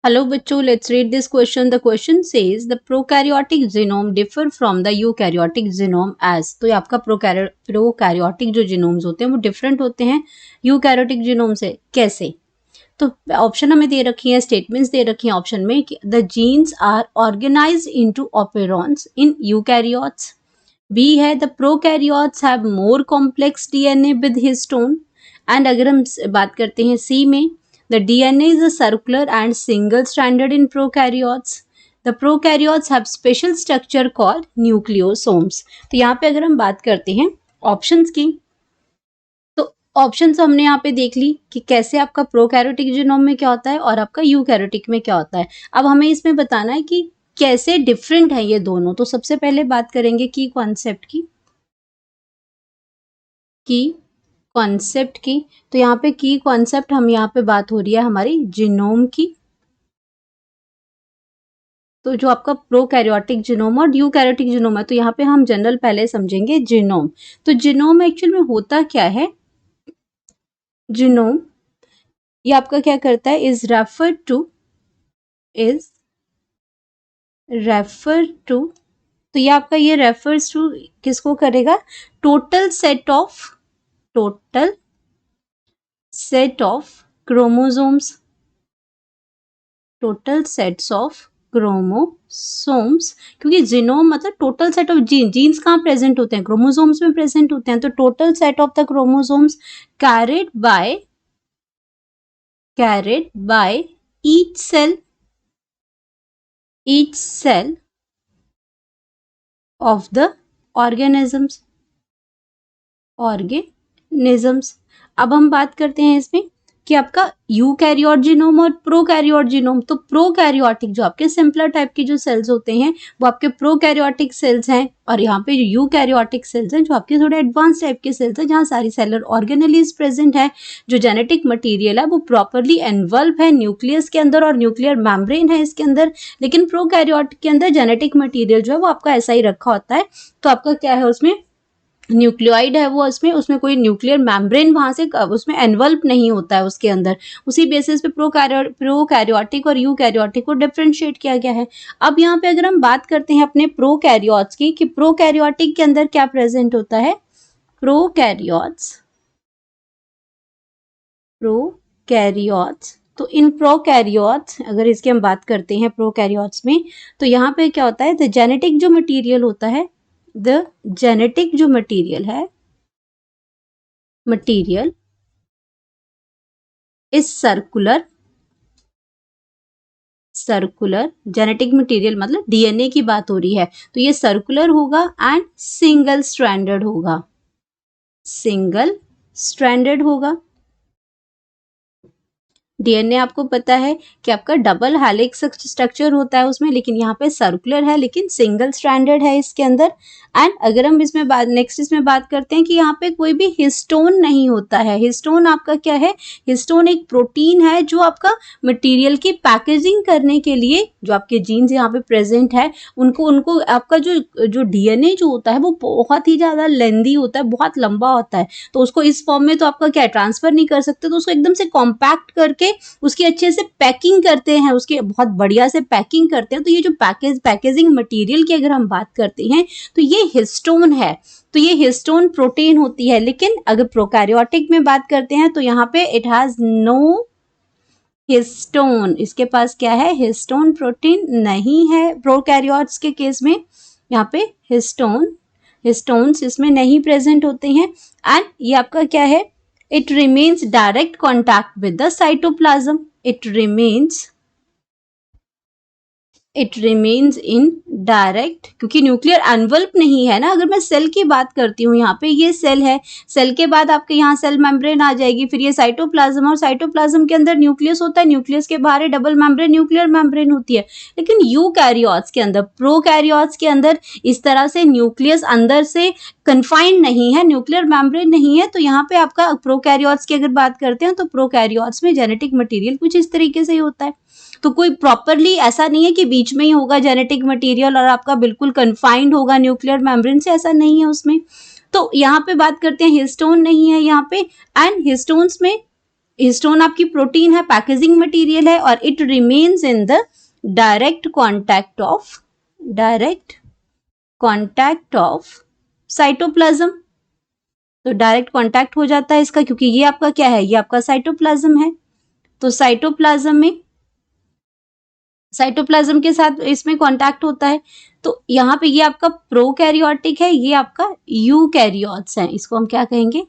Hello बच्चों, let's read this question. The question says the prokaryotic genome differ from the eukaryotic genome as. तो ये आपका prokaryotic जो genomes होते हैं वो different होते हैं eukaryotic genome से. कैसे? तो ऑप्शन हमें दे रखी है, स्टेटमेंट्स दे रखी हैं ऑप्शन में कि the genes are organised into operons in eukaryotes. B है the prokaryotes have more complex DNA with histone. And अगर हम बात करते हैं सी में, the DNA is a circular and single-stranded in prokaryotes. The prokaryotes have special structure called nucleosomes. तो यहाँ पे अगर हम बात करते हैं ऑप्शंस की, तो ऑप्शंस हमने यहाँ पे देख ली कि कैसे आपका प्रोकैरियोटिक जीनोम में क्या होता है और आपका यूकैरियोटिक में क्या होता है. अब हमें इसमें बताना है कि कैसे डिफरेंट है ये दोनों. तो सबसे पहले बात करेंगे की कॉन्सेप्ट की. तो यहाँ पे की कॉन्सेप्ट हम यहाँ पे बात हो रही है हमारी जीनोम की. तो जो आपका प्रोकैरियोटिक जीनोम और यूकैरियोटिक जीनोम है, तो यहाँ पे हम जनरल पहले समझेंगे जीनोम. तो जीनोम एक्चुअल में होता क्या है? जीनोम ये आपका क्या करता है? Is refer to. तो ये आपका ये रेफर्स टू किसको करेगा? Total set of chromosomes. Total sets of chromosomes, क्योंकि जीनोम मतलब टोटल सेट ऑफ जीन्स कहाँ प्रेजेंट होते हैं? क्रोमोसोम्स में प्रेजेंट होते हैं. तो total set of the chromosomes carried by each cell of the organisms. अब हम बात करते हैं इसमें कि आपका यूकैरियोट जीनोम और प्रोकैरियोट जीनोम. तो प्रोकैरियोटिक जो आपके सिंपलर टाइप के जो सेल्स होते हैं वो आपके प्रोकैरियोटिक सेल्स हैं, और यहाँ पे जो यूकैरियोटिक सेल्स हैं जो आपके थोड़े एडवांस टाइप के सेल्स हैं जहाँ सारी सेलर ऑर्गेनेलीज प्रेजेंट है. जो जेनेटिक मटीरियल है वो प्रॉपरली एनवल्व है न्यूक्लियस के अंदर और न्यूक्लियर मेम्ब्रेन है इसके अंदर. लेकिन प्रोकैरियोटिक के अंदर जेनेटिक मटीरियल जो है वो आपका ऐसा ही रखा होता है. तो आपका क्या है, उसमें न्यूक्लियोइड है वो, उसमें कोई न्यूक्लियर मेम्ब्रेन वहां से उसमें एनवल्प नहीं होता है उसके अंदर. उसी बेसिस पे प्रोकैरियोटिक और यूकैरियोटिक को डिफरेंशिएट किया गया है. अब यहाँ पे अगर हम बात करते हैं अपने प्रोकैरियोट्स की कि प्रोकैरियोटिक के अंदर क्या प्रेजेंट होता है? प्रोकैरियोट्स. तो इन प्रोकैरियोट्स अगर इसकी हम बात करते हैं प्रोकैरियोट्स में, तो यहाँ पे क्या होता है? द जेनेटिक जो मटीरियल होता है, द जेनेटिक जो material is circular. Genetic material मतलब डीएनए की बात हो रही है, तो ये सर्कुलर होगा एंड सिंगल स्ट्रैंडेड होगा. डीएनए आपको पता है कि आपका डबल हेलिक्स स्ट्रक्चर होता है उसमें, लेकिन यहाँ पे सर्कुलर है लेकिन सिंगल स्ट्रैंडेड है इसके अंदर. एंड अगर हम इसमें बात करते हैं कि यहाँ पे कोई भी हिस्टोन नहीं होता है. हिस्टोन आपका क्या है? हिस्टोन एक प्रोटीन है जो आपका मटेरियल की पैकेजिंग करने के लिए, जो आपके जीन्स यहाँ पे प्रेजेंट है उनको आपका जो डीएनए जो होता है वो बहुत ही ज्यादा लेंदी होता है, बहुत लंबा होता है. तो उसको इस फॉर्म में तो आपका क्या ट्रांसफर नहीं कर सकते, तो उसको एकदम से कॉम्पैक्ट करके उसकी अच्छे से पैकिंग करते हैं, उसके बहुत बढ़िया से पैकिंग करते हैं. तो ये जो पैकेजिंग मटेरियल की अगर हम बात करते हैं तो ये हिस्टोन है. तो ये हिस्टोन प्रोटीन होती है. लेकिन अगर प्रोकैरियोटिक में बात करते हैं तो यहाँ पे इट हैज नो हिस्टोन. इसके पास क्या है? हिस्टोन प्रोटीन नहीं है. प्रोकैरियोट्स के केस में यहाँ पे हिस्टोन्स इसमें नहीं प्रेजेंट होते हैं. एंड ये आपका क्या है? It remains direct contact with the cytoplasm. It remains in direct, क्योंकि न्यूक्लियर एनवल्प नहीं है ना. अगर मैं सेल की बात करती हूँ, यहाँ पे ये सेल है, सेल के बाद आपके यहाँ सेल मेम्ब्रेन आ जाएगी, फिर ये साइटोप्लाज्म, और साइटोप्लाज्म के अंदर न्यूक्लियस होता है, न्यूक्लियस के बाहर डबल मेम्ब्रेन न्यूक्लियर मेम्ब्रेन होती है. लेकिन यूकैरियोट्स के अंदर, प्रोकैरियोट्स के अंदर इस तरह से न्यूक्लियस अंदर से कन्फाइंड नहीं है, न्यूक्लियर मेम्ब्रेन नहीं है. तो यहाँ पे आपका प्रोकैरियोट्स की अगर बात करते हैं तो प्रोकैरियोट्स में जेनेटिक मटीरियल कुछ इस तरीके से ही होता है. तो कोई प्रॉपरली ऐसा नहीं है कि बीच में ही होगा जेनेटिक मटेरियल और आपका बिल्कुल कन्फाइंड होगा न्यूक्लियर मेम्ब्रेन से, ऐसा नहीं है उसमें. तो यहाँ पे बात करते हैं हिस्टोन नहीं है यहाँ पे. एंड हिस्टोन्स में हिस्टोन आपकी प्रोटीन है, पैकेजिंग मटेरियल है और it remains in the direct contact of cytoplasm. तो डायरेक्ट कॉन्टैक्ट हो जाता है इसका, क्योंकि ये आपका क्या है, ये आपका साइटोप्लाज्म है। तो साइटोप्लाज्म के साथ इसमें कांटेक्ट होता है। तो यहाँ पे ये आपका प्रोकैरियोटिक है, ये आपका यूकैरियोट्स है। इसको हम क्या कहेंगे,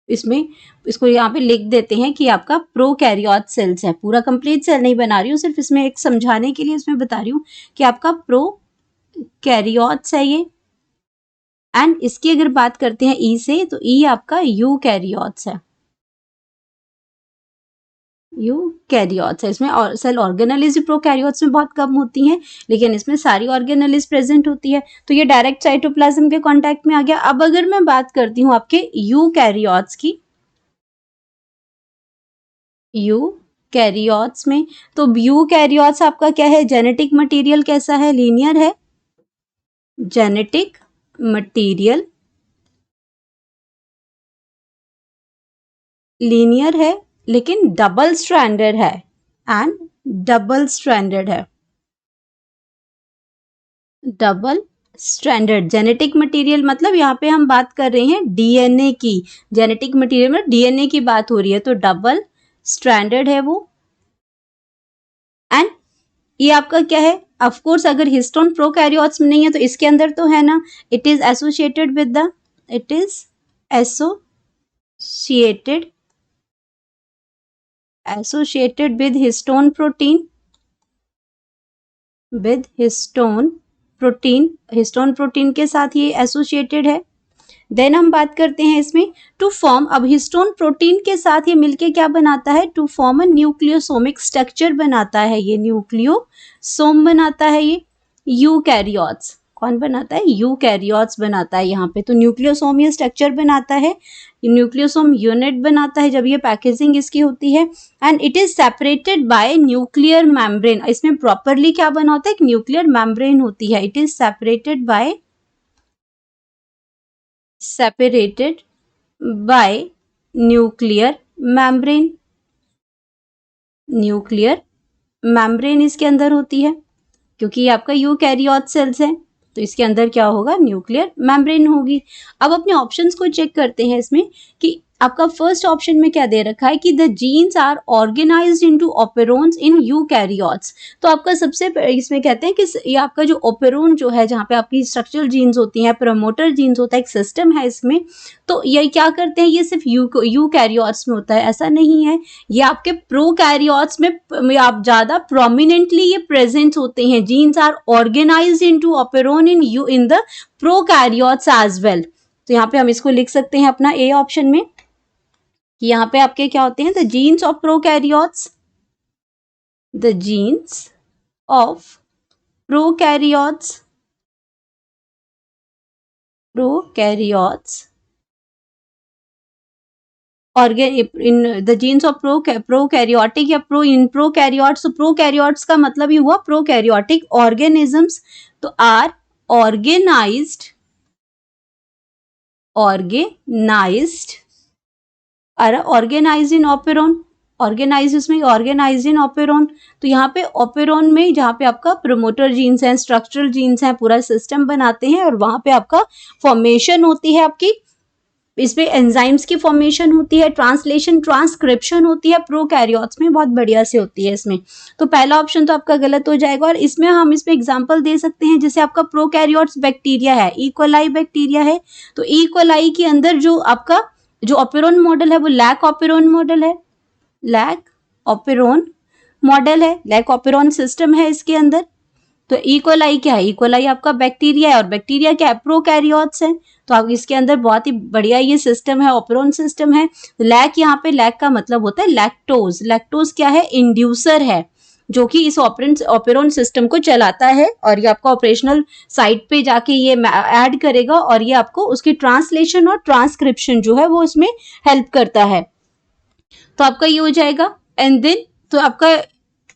इसको यहाँ पे लिख देते हैं कि आपका प्रोकैरियोट सेल्स है। पूरा कंप्लीट सेल नहीं बना रही हूँ, सिर्फ इसमें एक समझाने के लिए इसमें बता रही हूँ कि आपका प्रोकैरियोट्स है ये। एंड इसकी अगर बात करते हैं ई से, तो ई आपका यूकैरियोट्स है, यूकैरियोट्स है। इसमें और सेल ऑर्गेनेलिज प्रोकैरियोट्स में बहुत कम होती हैं, लेकिन इसमें सारी ऑर्गेनेलिज प्रेजेंट होती है। तो ये डायरेक्ट साइटोप्लाज्म के कांटेक्ट में आ गया। अब अगर मैं बात करती हूँ आपके यूकैरियोट्स की, यूकैरियोट्स में, तो यूकैरियोट्स आपका क्या है, जेनेटिक मटेरियल कैसा है, लीनियर है, जेनेटिक मटेरियल लीनियर है, लेकिन डबल स्ट्रैंडेड है डबल स्ट्रैंडेड जेनेटिक मटेरियल मतलब यहाँ पे हम बात कर रहे हैं डीएनए की, जेनेटिक मटेरियल में डीएनए की बात हो रही है, तो डबल स्ट्रैंडेड है वो। एंड ये आपका क्या है, ऑफ कोर्स अगर हिस्टोन प्रोकैरियोट्स में नहीं है तो इसके अंदर तो है ना, it is associated with histone protein के साथ ये एसोसिएटेड है। देन हम बात करते हैं इसमें टू फॉर्म, अब हिस्टोन प्रोटीन के साथ ये मिलके क्या बनाता है, टू फॉर्म अ न्यूक्लियोसोमिक स्ट्रक्चर बनाता है, ये न्यूक्लियोसोम बनाता है। ये यूकैरियोट्स कौन बनाता है, यूकैरियोट्स बनाता है यहाँ पे। तो न्यूक्लियोसोम ये स्ट्रक्चर बनाता है, न्यूक्लियोसोम यूनिट बनाता है जब ये पैकेजिंग इसकी होती है। And it is separated by nuclear membrane, इसमें प्रॉपरली क्या बना होता है, एक न्यूक्लियर मेम्ब्रेन होती है। It is separated by nuclear membrane इसके अंदर होती है, क्योंकि ये आपका यूकैरियोट सेल्स है, तो इसके अंदर क्या होगा, न्यूक्लियर मेम्ब्रेन होगी। अब अपने ऑप्शंस को चेक करते हैं इसमें कि आपका फर्स्ट ऑप्शन में क्या दे रखा है कि the genes are organised into operons in eukaryotes. तो आपका सबसे इसमें कहते हैं कि ये आपका जो ऑपेरोन जो है, जहाँ पे आपकी स्ट्रक्चरल जीन्स होती हैं, प्रमोटर जीन्स होता है, एक सिस्टम है इसमें। तो ये क्या करते हैं, ये सिर्फ यूकैरियोट्स में होता है, ऐसा नहीं है, ये आपके प्रोकैरियोट्स में आप ज्यादा प्रोमिनेंटली ये प्रेजेंट होते हैं। Genes are organised into operon in the prokaryotes as well. तो यहाँ पे हम इसको लिख सकते हैं अपना ए ऑप्शन में कि यहाँ पे आपके क्या होते हैं, the genes of prokaryotes in the genes of prokaryotic या प्रोकैरियोट्स। तो प्रोकैरियोट्स का मतलब ही हुआ प्रोकैरियोटिक ऑर्गेनिजम्स। तो are organized in operon, organized in operon. तो यहाँ पे ऑपेरोन में जहाँ पे आपका प्रमोटर जीन्स हैं, स्ट्रक्चरल जीन्स हैं, पूरा सिस्टम बनाते हैं, और वहां पे आपका फॉर्मेशन होती है आपकी, इसमें एंजाइम्स की फॉर्मेशन होती है, ट्रांसक्रिप्शन होती है, प्रोकैरियोट्स में बहुत बढ़िया से होती है इसमें। तो पहला ऑप्शन तो आपका गलत हो जाएगा। और इसमें हम एग्जांपल दे सकते हैं, जैसे आपका प्रोकैरियोट्स बैक्टीरिया है, इकोलाई बैक्टीरिया है, तो इकोलाई के अंदर जो आपका जो ऑपेरोन मॉडल है वो लैक ऑपेरोन सिस्टम है इसके अंदर। तो इकोलाई क्या है, इकोलाई आपका बैक्टीरिया है, और बैक्टीरिया क्या है, प्रोकैरियोट्स है। तो आप इसके अंदर बहुत ही बढ़िया ये सिस्टम है, ऑपेरोन सिस्टम है। लैक, यहाँ पे लैक का मतलब होता है लैक्टोज क्या है, इंड्यूसर है, जो कि इस ऑपेरोन सिस्टम को चलाता है, और ये आपका ऑपरेशनल साइट पे जाके ये ऐड करेगा, और ये आपको उसकी ट्रांसलेशन और ट्रांसक्रिप्शन जो है वो इसमें हेल्प करता है। तो आपका ये हो जाएगा। एंड देन तो आपका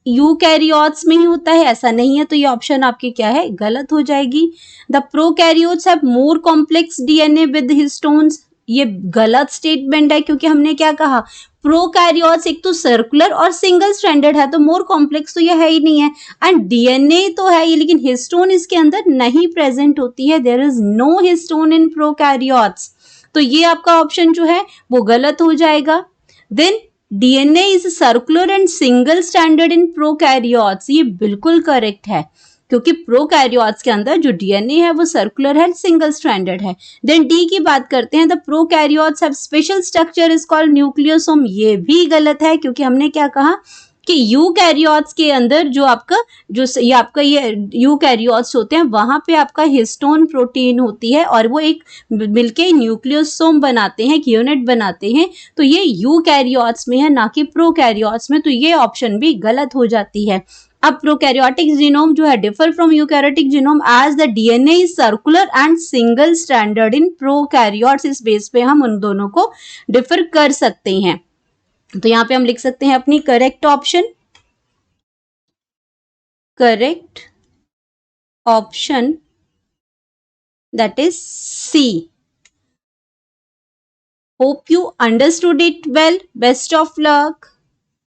यूकैरियोट्स में ही होता है, ऐसा नहीं है, तो ये ऑप्शन आपकी क्या है, गलत हो जाएगी। The prokaryotes have more complex DNA with histones, ये गलत स्टेटमेंट है, क्योंकि हमने क्या कहा, प्रोकैरियोट्स एक तो सर्कुलर और सिंगल स्ट्रैंडेड है, तो मोर कॉम्प्लेक्स तो ये है ही नहीं है। एंड डीएनए तो है ये, लेकिन हिस्टोन इसके अंदर नहीं प्रेजेंट होती है, there is no histone in prokaryotes, तो ये आपका ऑप्शन जो है वो गलत हो जाएगा। Then DNA is circular and single stranded in prokaryotes, ये बिल्कुल करेक्ट है, क्योंकि प्रोकैरियोट्स के अंदर जो डीएनए है वो सर्कुलर है, सिंगल स्ट्रैंडेड है। देन डी की बात करते हैं, the prokaryotes have special structure is called nucleosome, ये भी गलत है, क्योंकि हमने क्या कहा कि यूकैरियोट्स के अंदर जो आपका ये यूकैरियोट्स होते हैं वहां पे आपका हिस्टोन प्रोटीन होती है और वो एक मिलके न्यूक्लियोसोम बनाते हैं, एक यूनिट बनाते हैं, तो ये यूकैरियोट्स में है, ना कि प्रोकैरियोट्स में, तो ये ऑप्शन भी गलत हो जाती है। अब प्रोकैरियोटिक जीनोम जो है differ from eukaryotic genome as the DNA is circular and single stranded in prokaryotes, इस बेस पे हम उन दोनों को डिफर कर सकते हैं। तो यहाँ पे हम लिख सकते हैं अपनी correct option, correct option that is C. Hope you understood it well. Best of luck.